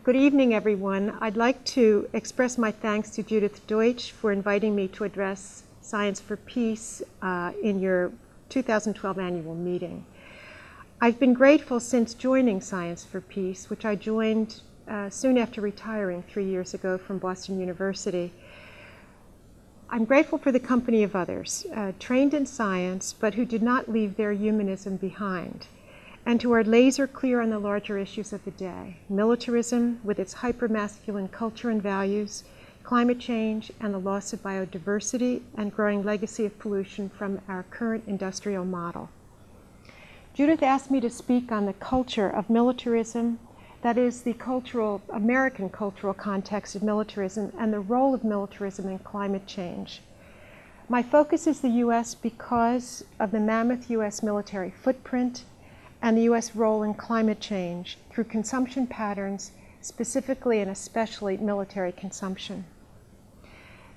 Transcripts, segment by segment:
Good evening, everyone. I'd like to express my thanks to Judith Deutsch for inviting me to address Science for Peace in your 2012 annual meeting. I've been grateful since joining Science for Peace, which I joined soon after retiring 3 years ago from Boston University. I'm grateful for the company of others, trained in science, but who did not leave their humanism behind, and who are laser clear on the larger issues of the day: militarism with its hyper-masculine culture and values, climate change and the loss of biodiversity, and growing legacy of pollution from our current industrial model. Judith asked me to speak on the culture of militarism, that is, the American cultural context of militarism and the role of militarism in climate change. My focus is the U.S. because of the mammoth U.S. military footprint and the U.S. role in climate change through consumption patterns, specifically and especially military consumption.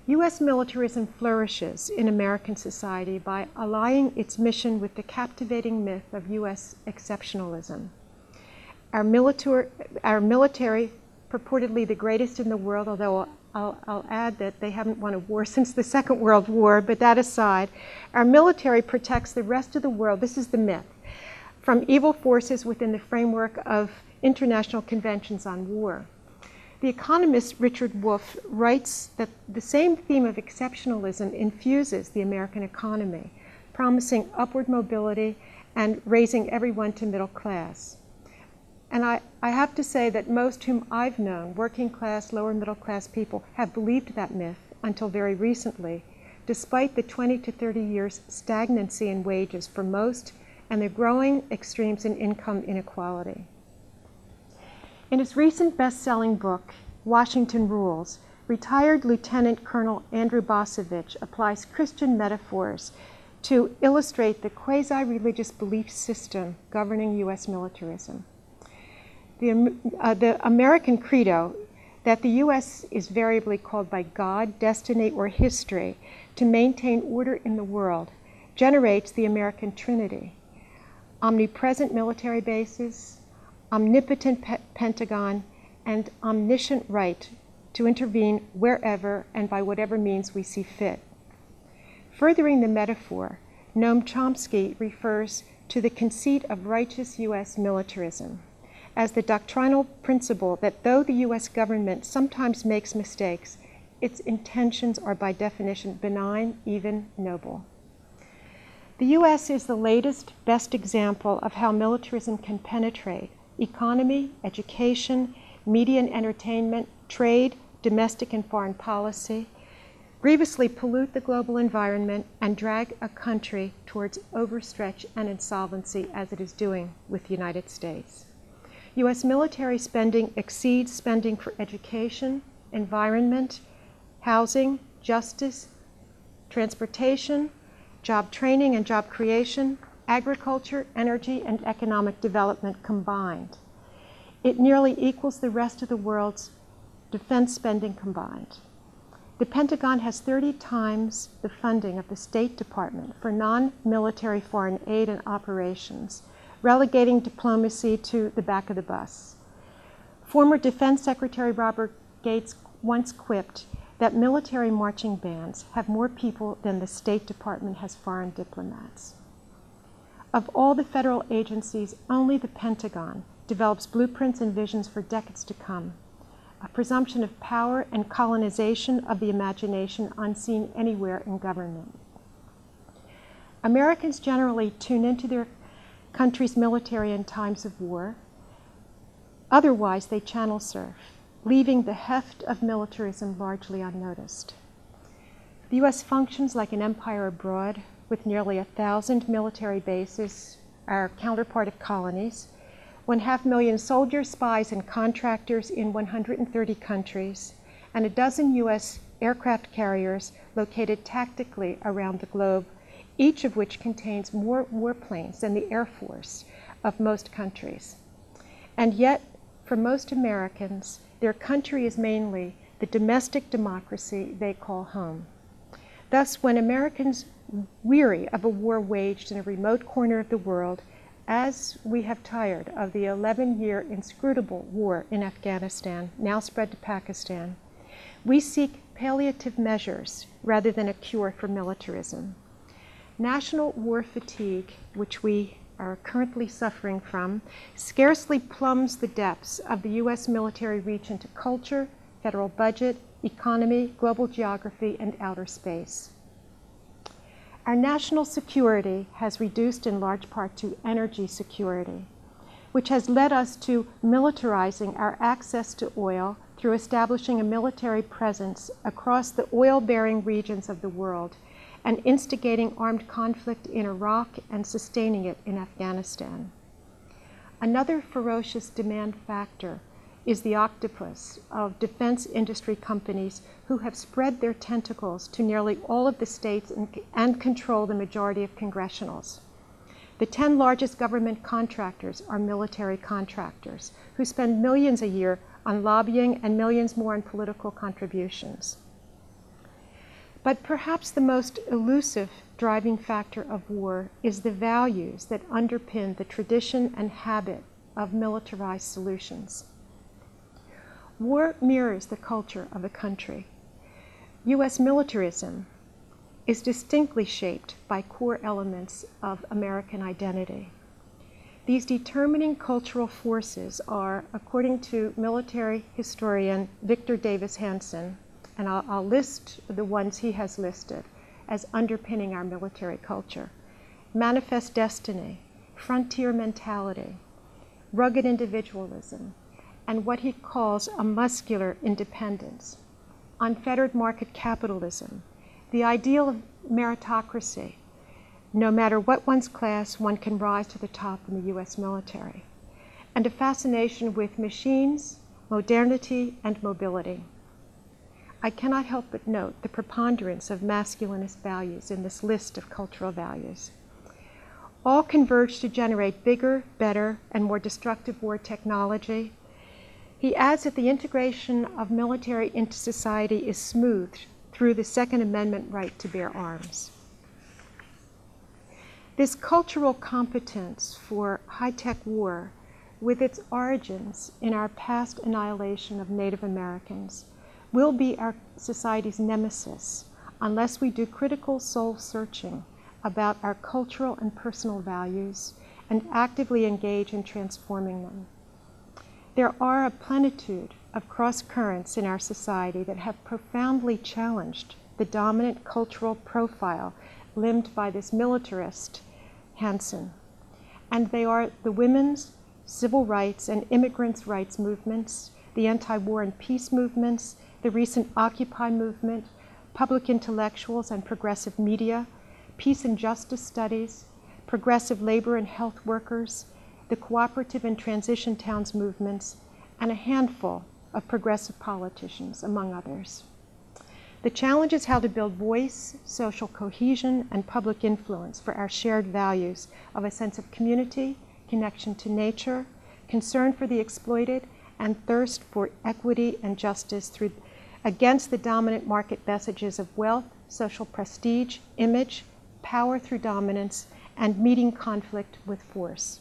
U.S. militarism flourishes in American society by allying its mission with the captivating myth of U.S. exceptionalism. Our military, purportedly the greatest in the world, although I'll add that they haven't won a war since the Second World War, but that aside, our military protects the rest of the world, this is the myth, from evil forces within the framework of international conventions on war. The economist Richard Wolff writes that the same theme of exceptionalism infuses the American economy, promising upward mobility and raising everyone to middle class. And I have to say that most whom I've known, working class, lower middle class people, have believed that myth until very recently, despite the 20 to 30 years stagnancy in wages for most and the growing extremes in income inequality. In his recent best-selling book, Washington Rules, retired Lieutenant Colonel Andrew Bosovich applies Christian metaphors to illustrate the quasi-religious belief system governing U.S. militarism. The American credo that the U.S. is variably called by God, destiny, or history to maintain order in the world generates the American Trinity: omnipresent military bases, omnipotent Pentagon, and omniscient right to intervene wherever and by whatever means we see fit. Furthering the metaphor, Noam Chomsky refers to the conceit of righteous U.S. militarism as the doctrinal principle that though the U.S. government sometimes makes mistakes, its intentions are by definition benign, even noble. The U.S. is the latest, best example of how militarism can penetrate economy, education, media and entertainment, trade, domestic and foreign policy, grievously pollute the global environment, and drag a country towards overstretch and insolvency, as it is doing with the United States. U.S. military spending exceeds spending for education, environment, housing, justice, transportation, job training and job creation, agriculture, energy, and economic development combined. It nearly equals the rest of the world's defense spending combined. The Pentagon has 30 times the funding of the State Department for non-military foreign aid and operations, relegating diplomacy to the back of the bus. Former Defense Secretary Robert Gates once quipped that military marching bands have more people than the State Department has foreign diplomats. Of all the federal agencies, only the Pentagon develops blueprints and visions for decades to come, a presumption of power and colonization of the imagination unseen anywhere in government. Americans generally tune into their country's military in times of war. Otherwise, they channel surf, leaving the heft of militarism largely unnoticed. The U.S. functions like an empire abroad, with nearly 1,000 military bases, our counterpart of colonies, 500,000 soldiers, spies, and contractors in 130 countries, and a dozen U.S. aircraft carriers located tactically around the globe, each of which contains more warplanes than the Air Force of most countries. And yet, for most Americans, their country is mainly the domestic democracy they call home. Thus, when Americans weary of a war waged in a remote corner of the world, as we have tired of the 11-year inscrutable war in Afghanistan, now spread to Pakistan, we seek palliative measures rather than a cure for militarism. National war fatigue, which we are currently suffering from, scarcely plumbs the depths of the U.S. military reach into culture, federal budget, economy, global geography, and outer space. Our national security has reduced in large part to energy security, which has led us to militarizing our access to oil through establishing a military presence across the oil-bearing regions of the world and instigating armed conflict in Iraq and sustaining it in Afghanistan. Another ferocious demand factor is the octopus of defense industry companies who have spread their tentacles to nearly all of the states and control the majority of congressionals. The 10 largest government contractors are military contractors who spend millions a year on lobbying and millions more on political contributions. But perhaps the most elusive driving factor of war is the values that underpin the tradition and habit of militarized solutions. War mirrors the culture of a country. U.S. militarism is distinctly shaped by core elements of American identity. These determining cultural forces are, according to military historian Victor Davis Hanson, and I'll list the ones he has listed as underpinning our military culture: manifest destiny, frontier mentality, rugged individualism, and what he calls a muscular independence, unfettered market capitalism, the ideal of meritocracy. No matter what one's class, one can rise to the top in the U.S. military, and a fascination with machines, modernity, and mobility. I cannot help but note the preponderance of masculinist values in this list of cultural values. All converge to generate bigger, better, and more destructive war technology. He adds that the integration of military into society is smoothed through the Second Amendment right to bear arms. This cultural competence for high-tech war, with its origins in our past annihilation of Native Americans, will be our society's nemesis unless we do critical soul-searching about our cultural and personal values and actively engage in transforming them. There are a plenitude of cross-currents in our society that have profoundly challenged the dominant cultural profile limned by this militarist, Hanson. And they are the women's, civil rights, and immigrants' rights movements, the anti-war and peace movements, the recent Occupy movement, public intellectuals and progressive media, peace and justice studies, progressive labor and health workers, the cooperative and transition towns movements, and a handful of progressive politicians, among others. The challenge is how to build voice, social cohesion, and public influence for our shared values of a sense of community, connection to nature, concern for the exploited, and thirst for equity and justice against the dominant market messages of wealth, social prestige, image, power through dominance, and meeting conflict with force.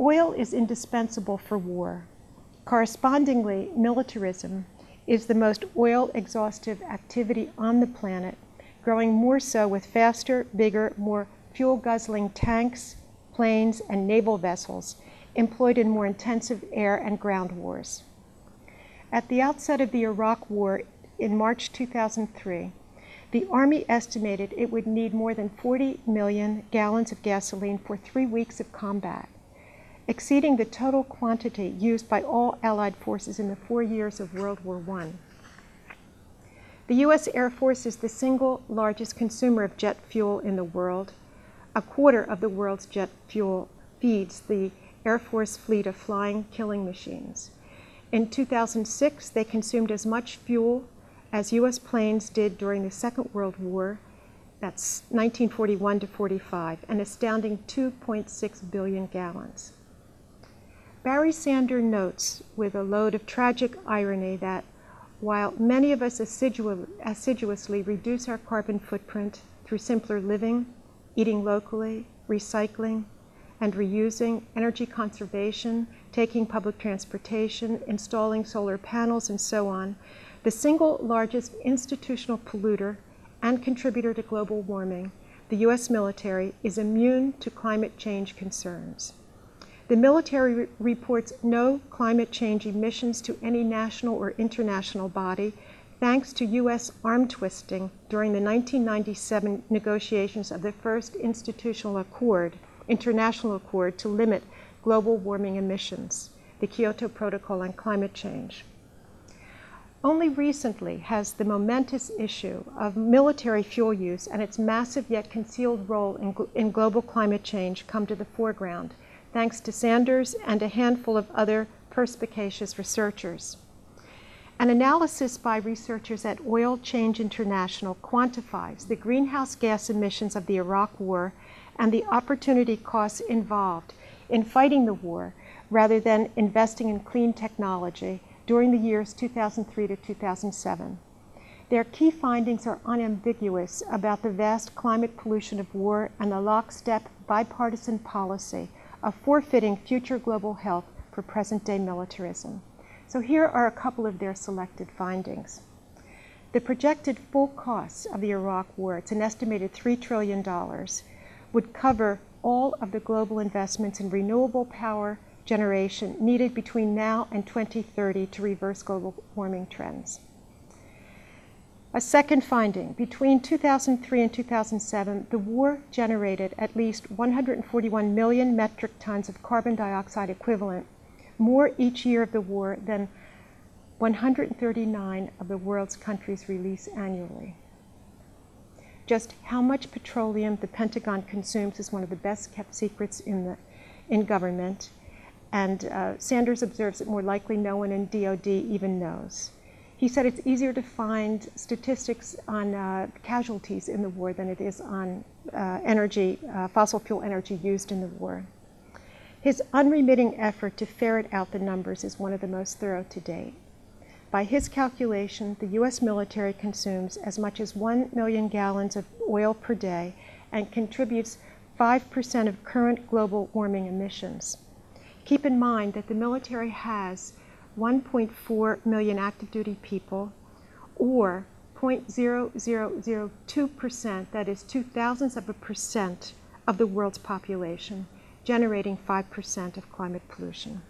Oil is indispensable for war. Correspondingly, militarism is the most oil-exhaustive activity on the planet, growing more so with faster, bigger, more fuel-guzzling tanks, planes, and naval vessels employed in more intensive air and ground wars. At the outset of the Iraq War in March 2003, the Army estimated it would need more than 40 million gallons of gasoline for 3 weeks of combat, exceeding the total quantity used by all Allied forces in the 4 years of World War I. The U.S. Air Force is the single largest consumer of jet fuel in the world. A quarter of the world's jet fuel feeds the Air Force fleet of flying killing machines. In 2006, they consumed as much fuel as U.S. planes did during the Second World War, that's 1941 to 45, an astounding 2.6 billion gallons. Barry Sander notes with a load of tragic irony that while many of us assiduously reduce our carbon footprint through simpler living, eating locally, recycling and reusing, energy conservation, taking public transportation, installing solar panels, and so on, the single largest institutional polluter and contributor to global warming, the U.S. military, is immune to climate change concerns. The military reports no climate change emissions to any national or international body, thanks to U.S. arm twisting during the 1997 negotiations of the first international accord to limit global warming emissions, the Kyoto Protocol on Climate Change. Only recently has the momentous issue of military fuel use and its massive yet concealed role in global climate change come to the foreground, thanks to Sanders and a handful of other perspicacious researchers. An analysis by researchers at Oil Change International quantifies the greenhouse gas emissions of the Iraq War and the opportunity costs involved in fighting the war rather than investing in clean technology during the years 2003 to 2007. Their key findings are unambiguous about the vast climate pollution of war and the lockstep bipartisan policy of forfeiting future global health for present-day militarism. So here are a couple of their selected findings. The projected full costs of the Iraq War, it's an estimated $3 trillion, would cover all of the global investments in renewable power generation needed between now and 2030 to reverse global warming trends. A second finding, between 2003 and 2007, the war generated at least 141 million metric tons of carbon dioxide equivalent, more each year of the war than 139 of the world's countries release annually. Just how much petroleum the Pentagon consumes is one of the best kept secrets in government. And Sanders observes that more likely no one in DOD even knows. He said it's easier to find statistics on casualties in the war than it is on fossil fuel energy used in the war. His unremitting effort to ferret out the numbers is one of the most thorough to date. By his calculation, the U.S. military consumes as much as 1 million gallons of oil per day and contributes 5% of current global warming emissions. Keep in mind that the military has 1.4 million active duty people, or 0.0002%, that is 0.002% of the world's population, generating 5% of climate pollution.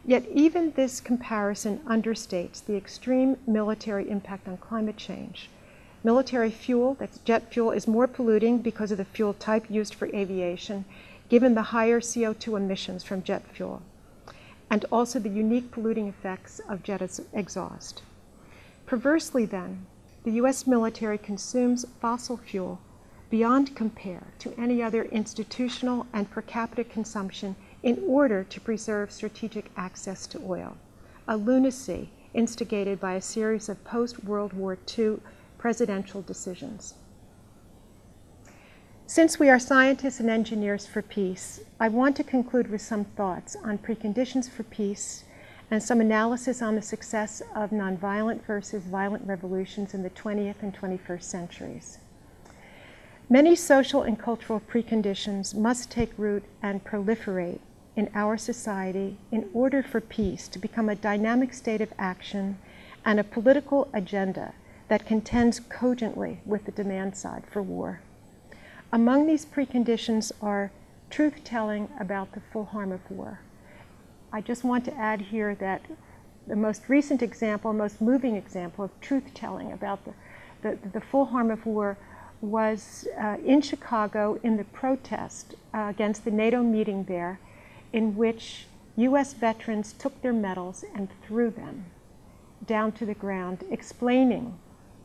Yet even this comparison understates the extreme military impact on climate change. Military fuel, that's jet fuel, is more polluting because of the fuel type used for aviation, given the higher CO2 emissions from jet fuel, and also the unique polluting effects of jet exhaust. Perversely then, the U.S. military consumes fossil fuel beyond compare to any other institutional and per capita consumption in order to preserve strategic access to oil, a lunacy instigated by a series of post-World War II presidential decisions. Since we are scientists and engineers for peace, I want to conclude with some thoughts on preconditions for peace and some analysis on the success of nonviolent versus violent revolutions in the 20th and 21st centuries. Many social and cultural preconditions must take root and proliferate in our society in order for peace to become a dynamic state of action and a political agenda that contends cogently with the demand side for war. Among these preconditions are truth-telling about the full harm of war. I just want to add here that the most recent example, most moving example of truth-telling about the full harm of war was in Chicago in the protest against the NATO meeting there, in which U.S. veterans took their medals and threw them down to the ground, explaining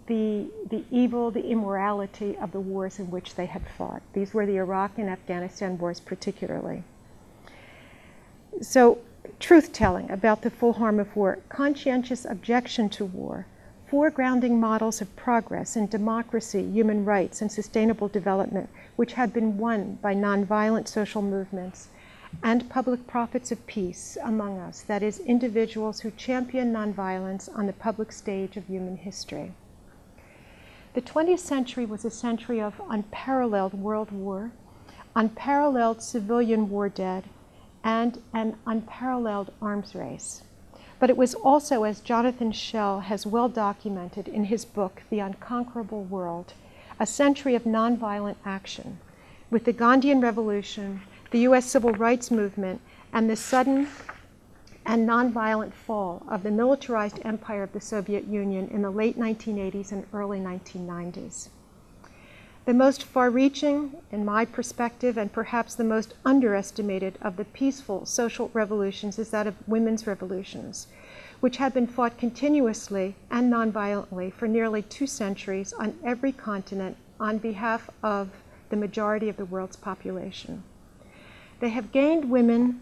the evil, the immorality of the wars in which they had fought. These were the Iraq and Afghanistan wars particularly. So, truth-telling about the full harm of war, conscientious objection to war, foregrounding models of progress in democracy, human rights, and sustainable development, which have been won by nonviolent social movements, and public prophets of peace among us, that is, individuals who champion nonviolence on the public stage of human history. The 20th century was a century of unparalleled world war, unparalleled civilian war dead, and an unparalleled arms race. But it was also, as Jonathan Schell has well documented in his book, The Unconquerable World, a century of nonviolent action, with the Gandhian Revolution, the US Civil Rights Movement, and the sudden and nonviolent fall of the militarized empire of the Soviet Union in the late 1980s and early 1990s. The most far-reaching, in my perspective, and perhaps the most underestimated of the peaceful social revolutions is that of women's revolutions, which have been fought continuously and nonviolently for nearly 2 centuries on every continent on behalf of the majority of the world's population. They have gained women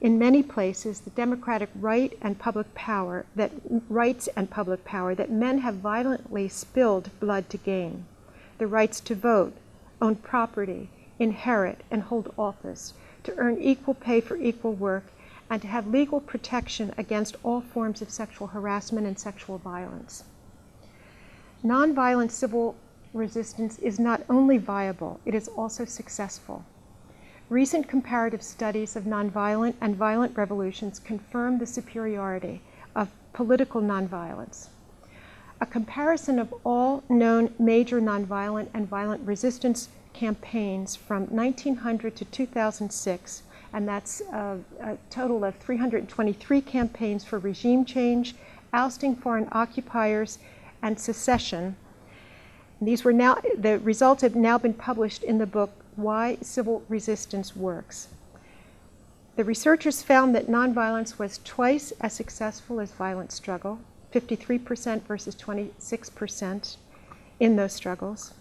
in many places the democratic rights and public power that men have violently spilled blood to gain. The rights to vote, own property, inherit, and hold office, to earn equal pay for equal work, and to have legal protection against all forms of sexual harassment and sexual violence. Nonviolent civil resistance is not only viable, it is also successful. Recent comparative studies of nonviolent and violent revolutions confirm the superiority of political nonviolence. A comparison of all known major nonviolent and violent resistance campaigns from 1900 to 2006, and that's a total of 323 campaigns for regime change, ousting foreign occupiers, and secession. The results have now been published in the book, Why Civil Resistance Works. The researchers found that nonviolence was twice as successful as violent struggle, 53% versus 26% in those struggles.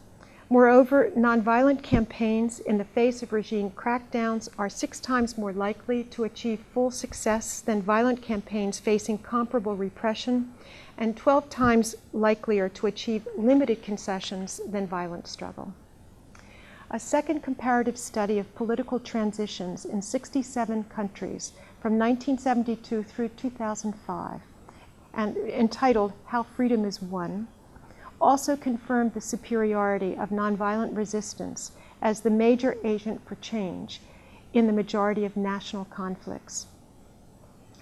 Moreover, nonviolent campaigns in the face of regime crackdowns are 6 times more likely to achieve full success than violent campaigns facing comparable repression, and 12 times likelier to achieve limited concessions than violent struggle. A second comparative study of political transitions in 67 countries from 1972 through 2005, and entitled How Freedom is Won, also confirmed the superiority of nonviolent resistance as the major agent for change in the majority of national conflicts.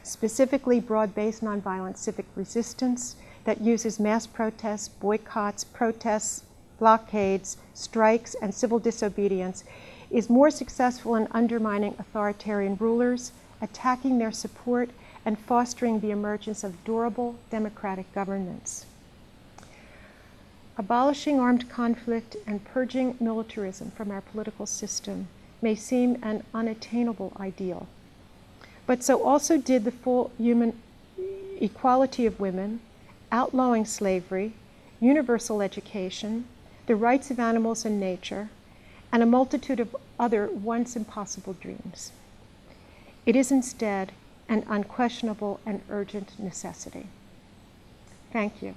Specifically, broad-based nonviolent civic resistance that uses mass protests, boycotts, protests, blockades, strikes, and civil disobedience is more successful in undermining authoritarian rulers, attacking their support, and fostering the emergence of durable democratic governments. Abolishing armed conflict and purging militarism from our political system may seem an unattainable ideal, but so also did the full human equality of women, outlawing slavery, universal education, the rights of animals and nature, and a multitude of other once impossible dreams. It is instead an unquestionable and urgent necessity. Thank you.